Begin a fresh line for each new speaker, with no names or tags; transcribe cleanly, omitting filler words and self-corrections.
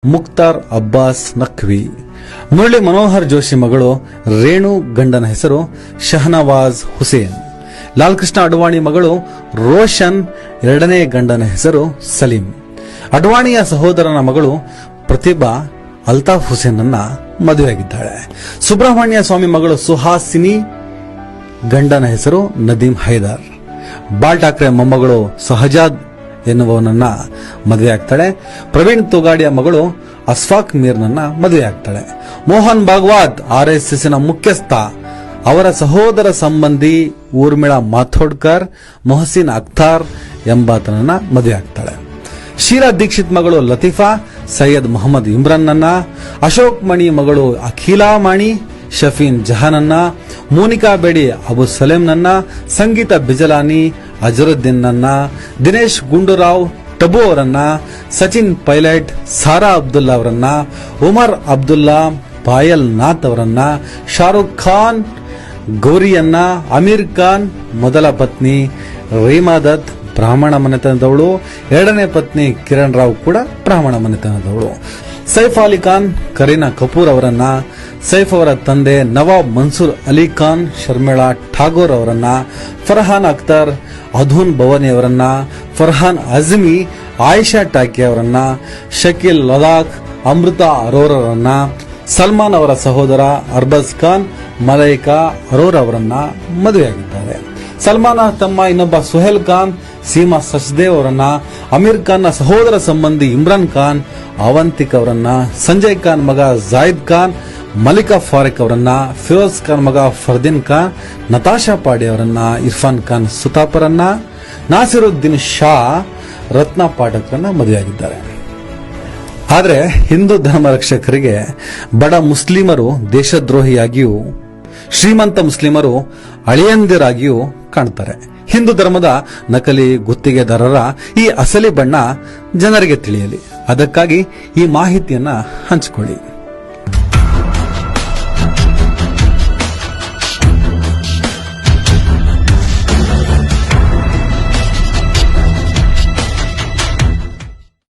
ಮುಖ್ತಾರ್ ಅಬ್ಬಾಸ್ ನಖ್ವಿ. ಮುರಳಿ ಮನೋಹರ್ ಜೋಶಿ ಮಗಳು ರೇಣು, ಗಂಡನ ಹೆಸರು ಶಹನವಾಜ್ ಹುಸೇನ್. ಲಾಲ್ ಕೃಷ್ಣ ಅಡ್ವಾಣಿ ಮಗಳು ರೋಷನ್, ಎರಡನೇ ಗಂಡನ ಹೆಸರು ಸಲೀಂ. ಅಡ್ವಾಣಿಯ ಸಹೋದರನ ಮಗಳು ಪ್ರತಿಭಾ ಅಲ್ತಾಫ್ ಹುಸೇನ್ ಅನ್ನ ಮದುವೆಯಾಗಿದ್ದಾಳೆ. ಸುಬ್ರಹ್ಮಣ್ಯ ಸ್ವಾಮಿ ಮಗಳು ಸುಹಾಸಿನಿ, ಗಂಡನ ಹೆಸರು ನದೀಂ ಹೈದರ್. ಬಾಲ್ ಠಾಕ್ರೆ ಮೊಮ್ಮಗಳು ಸಹಜಾದ್ ಎನ್ನುವವನನ್ನ ಮದುವೆ ಆಗ್ತಾಳೆ. ಪ್ರವೀಣ್ ತೊಗಾಡಿಯ ಮಗಳು ಅಸ್ಫಾಕ್ ಮೀರ್ನನ್ನ ಮದುವೆ ಆಗ್ತಾಳೆ. ಮೋಹನ್ ಭಾಗವತ್ RSS ಮುಖ್ಯಸ್ಥ, ಅವರ ಸಹೋದರ ಸಂಬಂಧಿ ಊರ್ಮಿಳಾ ಮಾಥೋಡ್ಕರ್ ಮೊಹಸಿನ್ ಅಖ್ತಾರ್ ಎಂಬಾತನನ್ನ ಮದುವೆ ಆಗ್ತಾಳೆ. ಶೀಲಾ ದೀಕ್ಷಿತ್ ಮಗಳು ಲತೀಫಾ ಸೈಯದ್ ಮೊಹಮ್ಮದ್ ಇಮ್ರಾನ್ನನ್ನ, ಅಶೋಕ್ ಮಣಿ ಮಗಳು ಅಖಿಲಾ ಮಾಣಿ ಶಫೀನ್ ಜಹಾನನ್ನ, ಮೋನಿಕಾ ಬೇಡಿ ಅಬು ಸಲೇಂನನ್ನ, ಸಂಗೀತ ಬಿಜಲಾನಿ ಅಜರುದ್ದೀನ್ ನನ್ನ, ದಿನೇಶ್ ಗುಂಡೂರಾವ್ ಟಬು ಅವರನ್ನ, ಸಚಿನ್ ಪೈಲಟ್ ಸಾರಾ ಅಬ್ದುಲ್ಲಾ ಅವರನ್ನ, ಉಮರ್ ಅಬ್ದುಲ್ಲಾ ಪಾಯಲ್ ನಾಥ್ ಅವರನ್ನ, ಶಾರುಖ್ ಖಾನ್ ಗೌರಿಯನ್ನ, ಅಮೀರ್ ಖಾನ್ ಮೊದಲ ಪತ್ನಿ ರೀಮಾ ದತ್ ಬ್ರಾಹ್ಮಣ ಮನೆತನದವಳು, ಎರಡನೇ ಪತ್ನಿ ಕಿರಣ್ ರಾವ್ ಕೂಡ ಬ್ರಾಹ್ಮಣ ಮನೆತನದವಳು. ಸೈಫ್ ಅಲಿ ಖಾನ್ ಕರೀನಾ ಕಪೂರ್ ಅವರನ್ನ, ಸೈಫ್ ಅವರ ತಂದೆ ನವಾಬ್ ಮನ್ಸೂರ್ ಅಲಿ ಖಾನ್ ಶರ್ಮಿಳಾ ಠಾಗೋರ್ ಅವರನ್ನ, ಫರ್ಹಾನ್ ಅಖ್ತರ್ ಅಧೂನ್ ಭವಾನಿ ಅವರನ್ನ, ಫರ್ಹಾನ್ ಅಜ್ಮಿ ಆಯಿಷಾ ಟಾಕಿ ಅವರನ್ನ, ಶಕೀಲ್ ಲದಾಖ್ ಅಮೃತ ಅರೋರ್ ಅವರನ್ನ, ಸಲ್ಮಾನ್ ಅವರ ಸಹೋದರ ಅರ್ಬಜ್ ಖಾನ್ ಮಲೈಕಾ ಅರೋರ್ ಅವರನ್ನ ಮದುವೆಯಾಗಿದ್ದಾರೆ. ಸಲ್ಮಾನ್ ತಮ್ಮ ಇನ್ನೊಬ್ಬ ಸುಹೇಲ್ ಖಾನ್ ಸೀಮಾ ಸಚ್ದೇವ್ ಅವರನ್ನ, ಅಮೀರ್ ಖಾನ್ ನ ಸಹೋದರ ಸಂಬಂಧಿ ಇಮ್ರಾನ್ ಖಾನ್ ಅವಂತಿಕ್ ಅವರನ್ನ, ಸಂಜಯ್ ಖಾನ್ ಮಗ ಜಾಯಿದ್ ಖಾನ್ ಮಲಿಕಾ ಫಾರಿಕ್ ಅವರನ್ನ, ಫಿರೋಜ್ ಖಾನ್ ಮಗ ಫರ್ದೀನ್ ಖಾನ್ ನತಾಶಾ ಪಾಡಿ ಅವರನ್ನ, ಇರ್ಫಾನ್ ಖಾನ್ ಸುತಾಪರನ್ನ, ನಾಸಿರುದ್ದೀನ್ ಶಾ ರತ್ನ ಪಾಠಕರನ್ನ ಮದುವೆಯಾಗಿದ್ದಾರೆ. ಆದರೆ ಹಿಂದೂ ಧರ್ಮ ರಕ್ಷಕರಿಗೆ ಬಡ ಮುಸ್ಲಿಮರು ದೇಶದ್ರೋಹಿಯಾಗಿಯೂ ಶ್ರೀಮಂತ ಮುಸ್ಲಿಮರು ಅಳಿಯಂದಿರಾಗಿಯೂ ಕಾಣ್ತಾರೆ. ಹಿಂದೂ ಧರ್ಮದ ನಕಲಿ ಗುತ್ತಿಗೆದಾರರ ಈ ಅಸಲಿ ಬಣ್ಣ ಜನರಿಗೆ ತಿಳಿಯಲಿ, ಅದಕ್ಕಾಗಿ ಈ ಮಾಹಿತಿಯನ್ನ ಹಂಚಿಕೊಳ್ಳಿ.